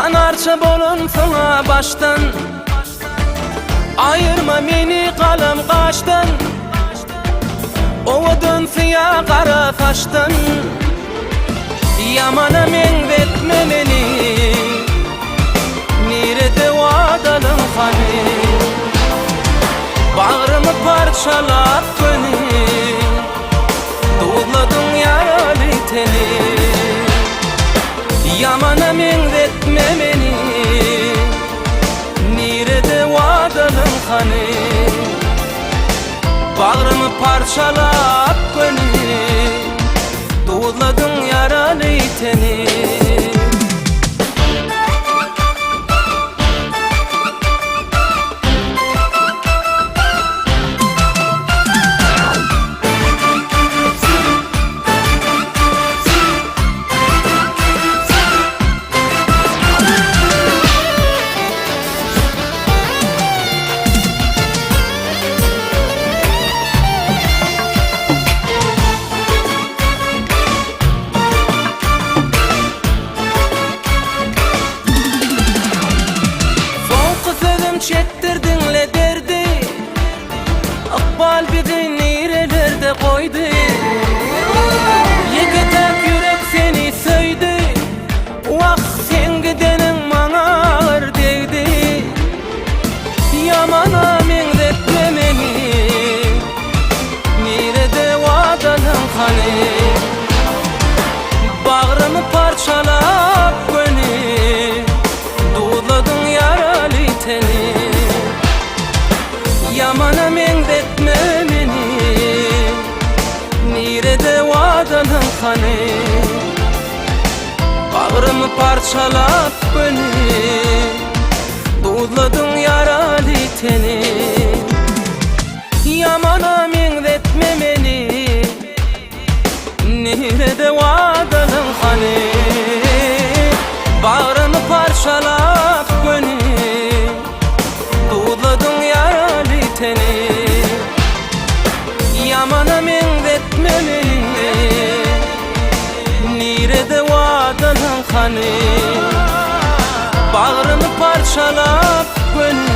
Kanarça bolun sana baştan, ayırma meni kalem kaştan. Ova dönsiya kara taştan, yamana men vetme meni. Nirede vadalım hani, bağrımı parçalap beni. Doğladın yaralı teni, yamana men vetme meni. Nirede vadalım hani, bağrımı parçalap beni. Doğladın yaralı teni. Çektirdin le derdi, akbal bizi nerelerde koydu. Yeketek yürek seni söydü, vah sen gidenin bana ağır değdi. Yamana menretme beni, nerede vadalım hani, bağrımı parçalap beni. Doğladın yaralı teni, yamana menretme beni. Nirede vadalım hani, bağrımı parçalap beni. Doğladın yaralı teni, yamana menretme beni. Nirede vadalım hani, bağrımı parçalap beni. Doğladın yaralı teni, yamana menretme beni. Nirede vadalım hani, bağrımı parçalap beni.